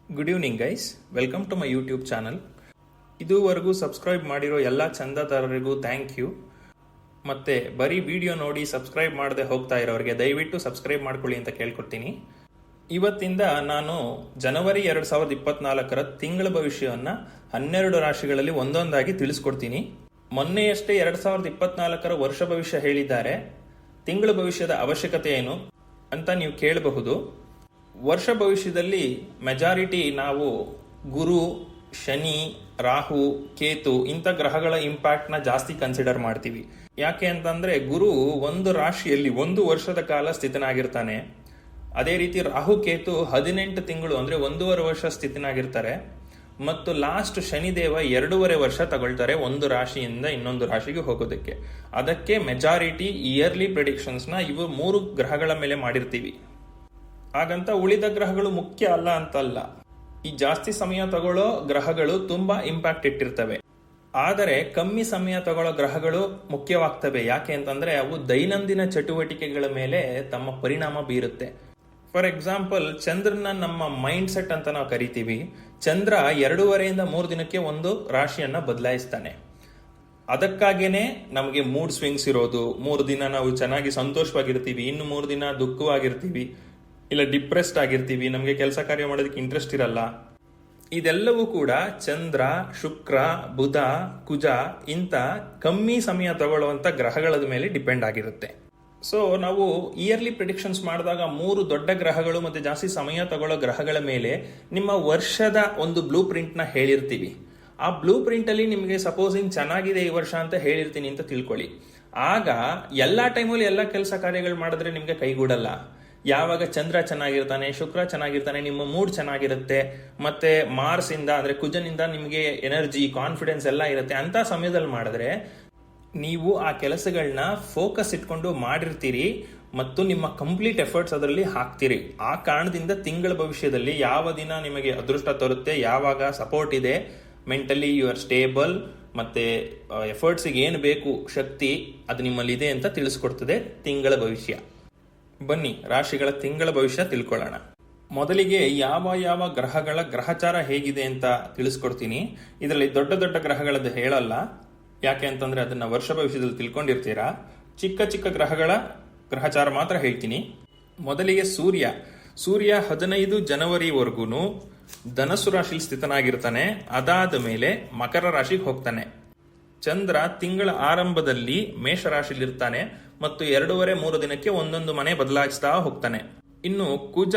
Good evening guys, welcome to my YouTube channel. ಇದುವರೆಗೂ subscribe ಮಾಡಿರೋ ಎಲ್ಲ ಚಂದಾದಾರರಿಗೂ ಥ್ಯಾಂಕ್ ಯು. ಮತ್ತೆ ಬರೀ ವಿಡಿಯೋ ನೋಡಿ ಸಬ್ಸ್ಕ್ರೈಬ್ ಮಾಡದೆ ಹೋಗ್ತಾ ಇರೋರಿಗೆ ದಯವಿಟ್ಟು ಸಬ್ಸ್ಕ್ರೈಬ್ ಮಾಡ್ಕೊಳ್ಳಿ ಅಂತ ಕೇಳ್ಕೊಡ್ತೀನಿ. ಇವತ್ತಿಂದ ನಾನು ಜನವರಿ 2024 ತಿಂಗಳ ಭವಿಷ್ಯವನ್ನು 12 ರಾಶಿಗಳಲ್ಲಿ ಒಂದೊಂದಾಗಿ ತಿಳಿಸ್ಕೊಡ್ತೀನಿ. ಮೊನ್ನೆಯಷ್ಟೇ 2024 ವರ್ಷ ಭವಿಷ್ಯ ಹೇಳಿದ್ದಾರೆ. ತಿಂಗಳ ಭವಿಷ್ಯದ ಅವಶ್ಯಕತೆ ಏನು ಅಂತ ನೀವು ಕೇಳಬಹುದು. ವರ್ಷ ಭವಿಷ್ಯದಲ್ಲಿ ಮೆಜಾರಿಟಿ ನಾವು ಗುರು, ಶನಿ, ರಾಹು, ಕೇತು ಇಂಥ ಗ್ರಹಗಳ ಇಂಪ್ಯಾಕ್ಟ್ನ ಜಾಸ್ತಿ ಕನ್ಸಿಡರ್ ಮಾಡ್ತೀವಿ. ಯಾಕೆ ಅಂತಂದ್ರೆ ಗುರು ಒಂದು ರಾಶಿಯಲ್ಲಿ 1 ವರ್ಷದ ಕಾಲ ಸ್ಥಿತನಾಗಿರ್ತಾನೆ. ಅದೇ ರೀತಿ ರಾಹು ಕೇತು 18 ತಿಂಗಳು ಅಂದ್ರೆ 1.5 ವರ್ಷ ಸ್ಥಿತನಾಗಿರ್ತಾರೆ. ಮತ್ತು ಲಾಸ್ಟ್ ಶನಿದೇವ 2.5 ವರ್ಷ ತಗೊಳ್ತಾರೆ ಒಂದು ರಾಶಿಯಿಂದ ಇನ್ನೊಂದು ರಾಶಿಗೆ ಹೋಗೋದಕ್ಕೆ. ಅದಕ್ಕೆ ಮೆಜಾರಿಟಿ ಇಯರ್ಲಿ ಪ್ರೆಡಿಕ್ಷನ್ಸ್ನ ಇವು 3 ಗ್ರಹಗಳ ಮೇಲೆ ಮಾಡಿರ್ತೀವಿ. ಹಾಗಂತ ಉಳಿದ ಗ್ರಹಗಳು ಮುಖ್ಯ ಅಲ್ಲ ಅಂತಲ್ಲ. ಈ ಜಾಸ್ತಿ ಸಮಯ ತಗೊಳ್ಳೋ ಗ್ರಹಗಳು ತುಂಬಾ ಇಂಪ್ಯಾಕ್ಟ್ ಇಟ್ಟಿರ್ತವೆ. ಆದರೆ ಕಮ್ಮಿ ಸಮಯ ತಗೊಳ್ಳೋ ಗ್ರಹಗಳು ಮುಖ್ಯವಾಗ್ತವೆ. ಯಾಕೆ ಅಂತಂದ್ರೆ ಅವು ದೈನಂದಿನ ಚಟುವಟಿಕೆಗಳ ಮೇಲೆ ತಮ್ಮ ಪರಿಣಾಮ ಬೀರುತ್ತೆ. ಫಾರ್ ಎಕ್ಸಾಂಪಲ್, ಚಂದ್ರನ ನಮ್ಮ ಮೈಂಡ್ ಸೆಟ್ ಅಂತ ನಾವು ಕರಿತೀವಿ. ಚಂದ್ರ 2.5 ಇಂದ 3 ದಿನಕ್ಕೆ ಒಂದು ರಾಶಿಯನ್ನ ಬದಲಾಯಿಸ್ತಾನೆ. ಅದಕ್ಕಾಗೇನೆ ನಮಗೆ ಮೂಡ್ ಸ್ವಿಂಗ್ಸ್ ಇರೋದು. 3 ದಿನ ನಾವು ಚೆನ್ನಾಗಿ ಸಂತೋಷವಾಗಿರ್ತೀವಿ, ಇನ್ನು 3 ದಿನ ದುಃಖವಾಗಿರ್ತೀವಿ, ಇಲ್ಲ ಡಿಪ್ರೆಸ್ಡ್ ಆಗಿರ್ತೀವಿ, ನಮಗೆ ಕೆಲಸ ಕಾರ್ಯ ಮಾಡೋದಕ್ಕೆ ಇಂಟ್ರೆಸ್ಟ್ ಇರಲ್ಲ. ಇದೆಲ್ಲವೂ ಕೂಡ ಚಂದ್ರ, ಶುಕ್ರ, ಬುಧ, ಕುಜ ಇಂಥ ಕಮ್ಮಿ ಸಮಯ ತಗೊಳ್ಳುವಂತ ಗ್ರಹಗಳ ಮೇಲೆ ಡಿಪೆಂಡ್ ಆಗಿರುತ್ತೆ. ಸೊ ನಾವು ಇಯರ್ಲಿ ಪ್ರಿಡಿಕ್ಷನ್ಸ್ ಮಾಡಿದಾಗ 3 ದೊಡ್ಡ ಗ್ರಹಗಳು ಮತ್ತೆ ಜಾಸ್ತಿ ಸಮಯ ತಗೊಳ್ಳೋ ಗ್ರಹಗಳ ಮೇಲೆ ನಿಮ್ಮ ವರ್ಷದ ಒಂದು ಬ್ಲೂ ಪ್ರಿಂಟ್ ನ ಹೇಳಿರ್ತೀವಿ. ಆ ಬ್ಲೂ ಪ್ರಿಂಟ್ ಅಲ್ಲಿ ನಿಮಗೆ ಸಪೋಸಿಂಗ್ ಚೆನ್ನಾಗಿದೆ ಈ ವರ್ಷ ಅಂತ ಹೇಳಿರ್ತೀನಿ ಅಂತ ತಿಳ್ಕೊಳ್ಳಿ. ಆಗ ಎಲ್ಲಾ ಟೈಮಲ್ಲಿ ಎಲ್ಲ ಕೆಲಸ ಕಾರ್ಯಗಳು ಮಾಡಿದ್ರೆ ನಿಮ್ಗೆ ಕೈಗೂಡಲ್ಲ. ಯಾವಾಗ ಚಂದ್ರ ಚೆನ್ನಾಗಿರ್ತಾನೆ, ಶುಕ್ರ ಚೆನ್ನಾಗಿರ್ತಾನೆ, ನಿಮ್ಮ ಮೂಡ್ ಚೆನ್ನಾಗಿರುತ್ತೆ, ಮತ್ತೆ ಮಾರ್ಸ್ ಇಂದ ಅಂದ್ರೆ ಕುಜನಿಂದ ನಿಮಗೆ ಎನರ್ಜಿ, ಕಾನ್ಫಿಡೆನ್ಸ್ ಎಲ್ಲ ಇರುತ್ತೆ. ಅಂತ ಸಮಯದಲ್ಲಿ ಮಾಡಿದ್ರೆ ನೀವು ಆ ಕೆಲಸಗಳನ್ನ ಫೋಕಸ್ ಇಟ್ಕೊಂಡು ಮಾಡಿರ್ತೀರಿ ಮತ್ತು ನಿಮ್ಮ ಕಂಪ್ಲೀಟ್ ಎಫರ್ಟ್ಸ್ ಅದರಲ್ಲಿ ಹಾಕ್ತೀರಿ. ಆ ಕಾರಣದಿಂದ ತಿಂಗಳ ಭವಿಷ್ಯದಲ್ಲಿ ಯಾವ ದಿನ ನಿಮಗೆ ಅದೃಷ್ಟ ತರುತ್ತೆ, ಯಾವಾಗ ಸಪೋರ್ಟ್ ಇದೆ, ಮೆಂಟಲಿ ಯು ಆರ್ ಸ್ಟೇಬಲ್, ಮತ್ತೆ ಎಫರ್ಟ್ಸ್ಗೆ ಏನು ಬೇಕು ಶಕ್ತಿ ಅದು ನಿಮ್ಮಲ್ಲಿದೆ ಅಂತ ತಿಳಿಸ್ಕೊಡ್ತದೆ ತಿಂಗಳ ಭವಿಷ್ಯ. ಬನ್ನಿ ರಾಶಿಗಳ ತಿಂಗಳ ಭವಿಷ್ಯ ತಿಳ್ಕೊಳ್ಳೋಣ. ಮೊದಲಿಗೆ ಯಾವ ಯಾವ ಗ್ರಹಗಳ ಗ್ರಹಚಾರ ಹೇಗಿದೆ ಅಂತ ತಿಳಿಸ್ಕೊಡ್ತೀನಿ. ಇದರಲ್ಲಿ ದೊಡ್ಡ ದೊಡ್ಡ ಗ್ರಹಗಳದ್ದು ಹೇಳಲ್ಲ. ಯಾಕೆ ಅಂತಂದ್ರೆ ಅದನ್ನ ವರ್ಷ ಭವಿಷ್ಯದಲ್ಲಿ ತಿಳ್ಕೊಂಡಿರ್ತೀರಾ. ಚಿಕ್ಕ ಚಿಕ್ಕ ಗ್ರಹಗಳ ಗ್ರಹಚಾರ ಮಾತ್ರ ಹೇಳ್ತೀನಿ. ಮೊದಲಿಗೆ ಸೂರ್ಯ 15 ಜನವರಿವರೆಗೂ ಧನಸ್ಸು ರಾಶಿ ಸ್ಥಿತನಾಗಿರ್ತಾನೆ. ಅದಾದ ಮೇಲೆ ಮಕರ ರಾಶಿಗೆ ಹೋಗ್ತಾನೆ. ಚಂದ್ರ ತಿಂಗಳ ಆರಂಭದಲ್ಲಿ ಮೇಷ ರಾಶಿಲಿರ್ತಾನೆ ಮತ್ತು 2.5-3 ದಿನಕ್ಕೆ ಒಂದೊಂದು ಮನೆ ಬದಲಾಯಿಸ್ತಾ ಹೋಗ್ತಾನೆ. ಇನ್ನು ಕುಜ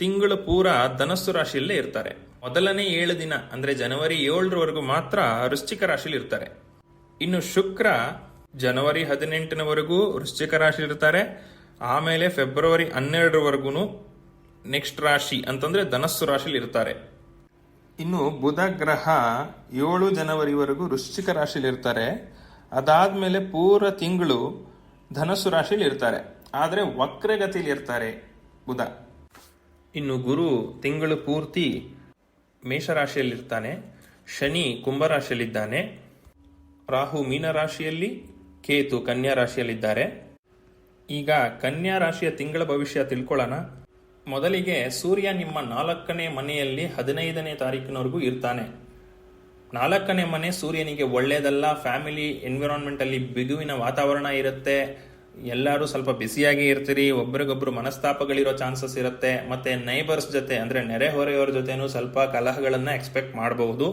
ತಿಂಗಳ ಪೂರ ಧನಸ್ಸು ರಾಶಿಯಲ್ಲೇ ಇರ್ತಾರೆ. ಮೊದಲನೇ 7 ದಿನ ಅಂದ್ರೆ ಜನವರಿ 7ರವರೆಗೂ ಮಾತ್ರ ವೃಶ್ಚಿಕ ರಾಶಿಲಿ ಇರ್ತಾರೆ. ಇನ್ನು ಶುಕ್ರ ಜನವರಿ 18ನವರೆಗೂ ವೃಶ್ಚಿಕ ರಾಶಿ ಇರ್ತಾರೆ. ಆಮೇಲೆ ಫೆಬ್ರವರಿ 12ರವರೆಗೂ ನೆಕ್ಸ್ಟ್ ರಾಶಿ ಅಂತಂದ್ರೆ ಧನಸ್ಸು ರಾಶಿಲಿ ಇರ್ತಾರೆ. ಇನ್ನು ಬುಧ ಗ್ರಹ 7 ಜನವರಿವರೆಗೂ ವೃಶ್ಚಿಕ ರಾಶಿಲಿ ಇರ್ತಾರೆ. ಅದಾದ್ಮೇಲೆ ಪೂರ ತಿಂಗಳು ಧನಸ್ಸು ರಾಶಿಲಿ ಇರ್ತಾರೆ. ಆದರೆ ವಕ್ರಗತಿಲಿ ಇರ್ತಾರೆ ಬುಧ. ಇನ್ನು ಗುರು ತಿಂಗಳು ಪೂರ್ತಿ ಮೇಷರಾಶಿಯಲ್ಲಿರ್ತಾನೆ. ಶನಿ ಕುಂಭರಾಶಿಯಲ್ಲಿದ್ದಾನೆ. ರಾಹು ಮೀನ ರಾಶಿಯಲ್ಲಿ, ಕೇತು ಕನ್ಯಾ ರಾಶಿಯಲ್ಲಿದ್ದಾರೆ. ಈಗ ಕನ್ಯಾ ರಾಶಿಯ ತಿಂಗಳ ಭವಿಷ್ಯ ತಿಳ್ಕೊಳ್ಳೋಣ. ಮೊದಲಿಗೆ ಸೂರ್ಯ ನಿಮ್ಮ 4ನೇ ಮನೆಯಲ್ಲಿ 15ನೇ ತಾರೀಕಿನವರೆಗೂ ಇರ್ತಾನೆ. 4ನೇ ಮನೆ ಸೂರ್ಯನಿಗೆ ಒಳ್ಳೇದಲ್ಲ. ಫ್ಯಾಮಿಲಿ ಎನ್ವಿರಾನ್ಮೆಂಟ್ ಅಲ್ಲಿ ಬಿಗುವಿನ ವಾತಾವರಣ ಇರುತ್ತೆ. ಎಲ್ಲರೂ ಸ್ವಲ್ಪ ಬಿಸಿಯಾಗಿ ಇರ್ತೀರಿ. ಒಬ್ರಿಗೊಬ್ರು ಮನಸ್ತಾಪಗಳಿರೋ ಚಾನ್ಸಸ್ ಇರುತ್ತೆ. ಮತ್ತೆ ನೈಬರ್ಸ್ ಜೊತೆ ಅಂದ್ರೆ ನೆರೆಹೊರೆಯವರ ಜೊತೆನೂ ಸ್ವಲ್ಪ ಕಲಹಗಳನ್ನ ಎಕ್ಸ್ಪೆಕ್ಟ್ ಮಾಡಬಹುದು.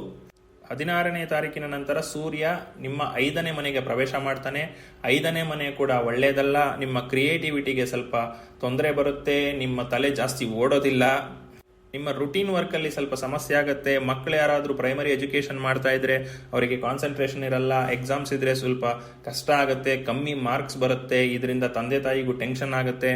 16ನೇ ತಾರೀಕಿನ ನಂತರ ಸೂರ್ಯ ನಿಮ್ಮ 5ನೇ ಮನೆಗೆ ಪ್ರವೇಶ ಮಾಡ್ತಾನೆ. 5ನೇ ಮನೆ ಕೂಡ ಒಳ್ಳೇದಲ್ಲ. ನಿಮ್ಮ ಕ್ರಿಯೇಟಿವಿಟಿಗೆ ಸ್ವಲ್ಪ ತೊಂದರೆ ಬರುತ್ತೆ. ನಿಮ್ಮ ತಲೆ ಜಾಸ್ತಿ ಓಡೋದಿಲ್ಲ. ನಿಮ್ಮ ರುಟೀನ್ ವರ್ಕ್ ಅಲ್ಲಿ ಸ್ವಲ್ಪ ಸಮಸ್ಯೆ ಆಗುತ್ತೆ. ಮಕ್ಕಳು ಯಾರಾದ್ರೂ ಪ್ರೈಮರಿ ಎಜುಕೇಶನ್ ಮಾಡ್ತಾ ಇದ್ರೆ ಅವರಿಗೆ ಕಾನ್ಸಂಟ್ರೇಷನ್ ಇರಲ್ಲ. ಎಕ್ಸಾಮ್ಸ್ ಇದ್ರೆ ಸ್ವಲ್ಪ ಕಷ್ಟ ಆಗುತ್ತೆ, ಕಮ್ಮಿ ಮಾರ್ಕ್ಸ್ ಬರುತ್ತೆ. ಇದರಿಂದ ತಂದೆ ತಾಯಿಗೂ ಟೆನ್ಷನ್ ಆಗುತ್ತೆ.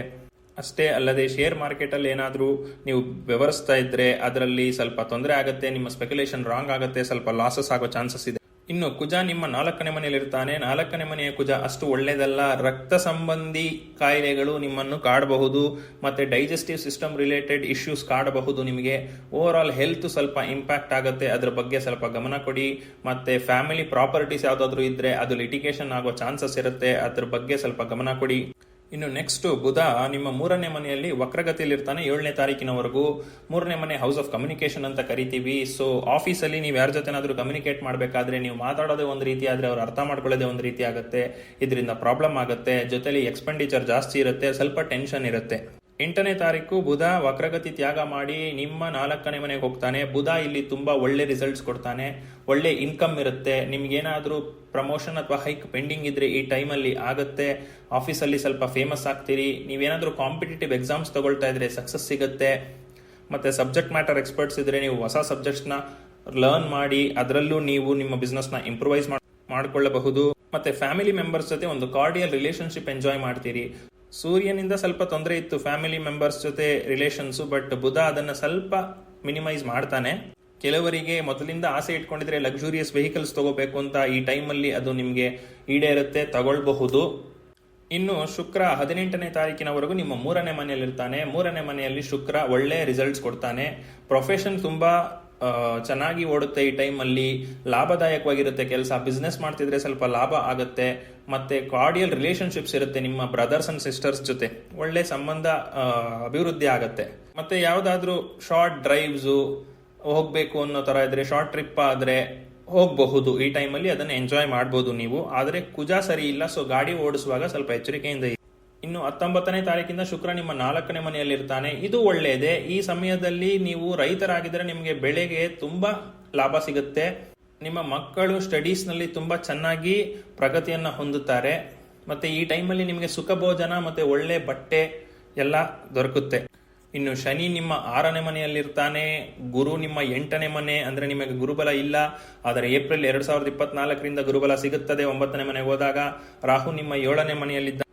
ಅಷ್ಟೇ ಅಲ್ಲದೆ ಶೇರ್ ಮಾರ್ಕೆಟ್ ಅಲ್ಲಿ ಏನಾದ್ರೂ ನೀವು ವ್ಯವಹರಿಸ್ತಾ ಇದ್ರೆ ಅದರಲ್ಲಿ ಸ್ವಲ್ಪ ತೊಂದರೆ ಆಗುತ್ತೆ. ನಿಮ್ಮ ಸ್ಪೆಕ್ಯುಲೇಷನ್ ರಾಂಗ್ ಆಗುತ್ತೆ, ಸ್ವಲ್ಪ ಲಾಸಸ್ ಆಗೋ ಚಾನ್ಸಸ್ ಇದೆ. ಇನ್ನು ಕುಜ ನಿಮ್ಮ 4ನೇ ಮನೆಯಲ್ಲಿ ಇರ್ತಾನೆ. 4ನೇ ಮನೆಯ ಕುಜ ಅಷ್ಟು ಒಳ್ಳೇದಲ್ಲ. ರಕ್ತ ಸಂಬಂಧಿ ಕಾಯಿಲೆಗಳು ನಿಮ್ಮನ್ನು ಕಾಡಬಹುದು. ಮತ್ತೆ ಡೈಜೆಸ್ಟಿವ್ ಸಿಸ್ಟಮ್ ರಿಲೇಟೆಡ್ ಇಶ್ಯೂಸ್ ಕಾಡಬಹುದು. ನಿಮಗೆ ಓವರ್ ಆಲ್ ಹೆಲ್ತ್ ಸ್ವಲ್ಪ ಇಂಪ್ಯಾಕ್ಟ್ ಆಗುತ್ತೆ. ಅದ್ರ ಬಗ್ಗೆ ಸ್ವಲ್ಪ ಗಮನ ಕೊಡಿ. ಮತ್ತೆ ಫ್ಯಾಮಿಲಿ ಪ್ರಾಪರ್ಟೀಸ್ ಯಾವ್ದಾದ್ರು ಇದ್ರೆ ಅದು ಲಿಟಿಗೇಷನ್ ಆಗೋ ಚಾನ್ಸಸ್ ಇರುತ್ತೆ. ಅದ್ರ ಬಗ್ಗೆ ಸ್ವಲ್ಪ ಗಮನ ಕೊಡಿ. ಇನ್ನು ನೆಕ್ಸ್ಟ್ ಬುಧ ನಿಮ್ಮ 3ನೇ ಮನೆಯಲ್ಲಿ ವಕ್ರಗತಿಯಲ್ಲಿರ್ತಾನೆ 7ನೇ ತಾರೀಕಿನವರೆಗೂ. 3ನೇ ಮನೆ ಹೌಸ್ ಆಫ್ ಕಮ್ಯುನಿಕೇಶನ್ ಅಂತ ಕರಿತೀವಿ. ಸೊ ಆಫೀಸಲ್ಲಿ ನೀವು ಯಾರ ಜೊತೆನಾದ್ರೂ ಕಮ್ಯುನಿಕೇಟ್ ಮಾಡಬೇಕಾದ್ರೆ ನೀವು ಮಾತಾಡೋದೇ ಒಂದು ರೀತಿ ಆದ್ರೆ ಅವ್ರು ಅರ್ಥ ಮಾಡ್ಕೊಳ್ಳೋದೇ ಒಂದು ರೀತಿ ಆಗುತ್ತೆ. ಇದರಿಂದ ಪ್ರಾಬ್ಲಮ್ ಆಗುತ್ತೆ. ಜೊತೆಲಿ ಎಕ್ಸ್ಪೆಂಡಿಚರ್ ಜಾಸ್ತಿ ಇರುತ್ತೆ, ಸ್ವಲ್ಪ ಟೆನ್ಷನ್ ಇರುತ್ತೆ. 8ನೇ ತಾರೀಕು ಬುಧ ವಕ್ರಗತಿ ತ್ಯಾಗ ಮಾಡಿ ನಿಮ್ಮ 4ನೇ ಮನೆಗೆ ಹೋಗ್ತಾನೆ. ಬುಧ ಇಲ್ಲಿ ತುಂಬಾ ಒಳ್ಳೆ ರಿಸಲ್ಟ್ಸ್ ಕೊಡ್ತಾನೆ, ಒಳ್ಳೆ ಇನ್ಕಮ್ ಇರುತ್ತೆ. ನಿಮ್ಗೇನಾದ್ರೂ ಪ್ರಮೋಷನ್ ಅಥವಾ ಹೈಕ್ ಪೆಂಡಿಂಗ್ ಇದ್ರೆ ಈ ಟೈಮಲ್ಲಿ ಆಗುತ್ತೆ. ಆಫೀಸಲ್ಲಿ ಸ್ವಲ್ಪ ಫೇಮಸ್ ಆಗ್ತೀರಿ. ನೀವೇನಾದ್ರೂ ಕಾಂಪಿಟೇಟಿವ್ ಎಕ್ಸಾಮ್ಸ್ ತಗೊಳ್ತಾ ಇದ್ರೆ ಸಕ್ಸಸ್ ಸಿಗುತ್ತೆ. ಮತ್ತೆ ಸಬ್ಜೆಕ್ಟ್ ಮ್ಯಾಟರ್ ಎಕ್ಸ್ಪರ್ಟ್ಸ್ ಇದ್ರೆ ನೀವು ಹೊಸ ಸಬ್ಜೆಕ್ಟ್ಸ್ನ ಲರ್ನ್ ಮಾಡಿ ಅದರಲ್ಲೂ ನೀವು ನಿಮ್ಮ ಬಿಸ್ನೆಸ್ನ ಇಂಪ್ರೂವೈಸ್ ಮಾಡ್ಕೊಳ್ಳಬಹುದು. ಮತ್ತೆ ಫ್ಯಾಮಿಲಿ ಮೆಂಬರ್ಸ್ ಜೊತೆ ಒಂದು ಕಾರ್ಡಿಯಲ್ ರಿಲೇಶನ್ಶಿಪ್ ಎಂಜಾಯ್ ಮಾಡ್ತೀರಿ. ಸೂರ್ಯನಿಂದ ಸ್ವಲ್ಪ ತೊಂದರೆ ಇತ್ತು ಫ್ಯಾಮಿಲಿ ಮೆಂಬರ್ಸ್ ಜೊತೆ ರಿಲೇಷನ್ಸು, ಬಟ್ ಬುಧ ಅದನ್ನ ಸ್ವಲ್ಪ ಮಿನಿಮೈಸ್ ಮಾಡ್ತಾನೆ. ಕೆಲವರಿಗೆ ಮೊದಲಿಂದ ಆಸೆ ಇಟ್ಕೊಂಡಿದ್ರೆ ಲಕ್ಸುರಿಯಸ್ ವೆಹಿಕಲ್ಸ್ ತಗೋಬೇಕು ಅಂತ, ಈ ಟೈಮಲ್ಲಿ ಅದು ನಿಮಗೆ ಈಡೇರುತ್ತೆ, ತಗೊಳ್ಬಹುದು. ಇನ್ನು ಶುಕ್ರ 18ನೇ ತಾರೀಕಿನವರೆಗೂ ನಿಮ್ಮ 3ನೇ ಮನೆಯಲ್ಲಿರ್ತಾನೆ. 3ನೇ ಮನೆಯಲ್ಲಿ ಶುಕ್ರ ಒಳ್ಳೆ ರಿಸಲ್ಟ್ಸ್ ಕೊಡ್ತಾನೆ. ಪ್ರೊಫೆಷನ್ ತುಂಬಾ ಚೆನ್ನಾಗಿ ಓಡುತ್ತೆ. ಈ ಟೈಮಲ್ಲಿ ಲಾಭದಾಯಕವಾಗಿರುತ್ತೆ ಕೆಲಸ. ಬಿಸ್ನೆಸ್ ಮಾಡ್ತಿದ್ರೆ ಸ್ವಲ್ಪ ಲಾಭ ಆಗುತ್ತೆ. ಮತ್ತೆ ಕಾರ್ಡಿಯಲ್ ರಿಲೇಶನ್ಶಿಪ್ಸ್ ಇರುತ್ತೆ ನಿಮ್ಮ ಬ್ರದರ್ಸ್ ಅಂಡ್ ಸಿಸ್ಟರ್ಸ್ ಜೊತೆ. ಒಳ್ಳೆ ಸಂಬಂಧ ಅಭಿವೃದ್ಧಿ ಆಗುತ್ತೆ. ಮತ್ತೆ ಯಾವ್ದಾದ್ರು ಶಾರ್ಟ್ ಡ್ರೈವ್ಸ್ ಹೋಗ್ಬೇಕು ಅನ್ನೋ ತರ ಇದ್ರೆ, ಶಾರ್ಟ್ ಟ್ರಿಪ್ ಆದ್ರೆ ಹೋಗಬಹುದು. ಈ ಟೈಮಲ್ಲಿ ಅದನ್ನ ಎಂಜಾಯ್ ಮಾಡಬಹುದು ನೀವು. ಆದ್ರೆ ಕುಜ ಸರಿ ಇಲ್ಲ, ಸೊ ಗಾಡಿ ಓಡಿಸುವಾಗ ಸ್ವಲ್ಪ ಎಚ್ಚರಿಕೆಯಿಂದ. ಇನ್ನು 19ನೇ ತಾರೀಕಿಂದ ಶುಕ್ರ ನಿಮ್ಮ 4ನೇ ಮನೆಯಲ್ಲಿರ್ತಾನೆ. ಇದು ಒಳ್ಳೆಯದೇ. ಈ ಸಮಯದಲ್ಲಿ ನೀವು ರೈತರಾಗಿದ್ದರೆ ನಿಮಗೆ ಬೆಳೆಗೆ ತುಂಬಾ ಲಾಭ ಸಿಗುತ್ತೆ. ನಿಮ್ಮ ಮಕ್ಕಳು ಸ್ಟಡೀಸ್ ನಲ್ಲಿ ತುಂಬಾ ಚೆನ್ನಾಗಿ ಪ್ರಗತಿಯನ್ನ ಹೊಂದುತ್ತಾರೆ. ಮತ್ತೆ ಈ ಟೈಮಲ್ಲಿ ನಿಮಗೆ ಸುಖ ಭೋಜನ ಮತ್ತೆ ಒಳ್ಳೆ ಬಟ್ಟೆ ಎಲ್ಲ ದೊರಕುತ್ತೆ. ಇನ್ನು ಶನಿ ನಿಮ್ಮ 6ನೇ ಮನೆಯಲ್ಲಿರ್ತಾನೆ. ಗುರು ನಿಮ್ಮ 8ನೇ ಮನೆ, ಅಂದ್ರೆ ನಿಮಗೆ ಗುರುಬಲ ಇಲ್ಲ. ಆದರೆ ಏಪ್ರಿಲ್ 2024ರಿಂದ ಗುರುಬಲ ಸಿಗುತ್ತದೆ 9ನೇ ಮನೆಗೆ ಹೋದಾಗ. ರಾಹು ನಿಮ್ಮ 7ನೇ ಮನೆಯಲ್ಲಿದ್ದ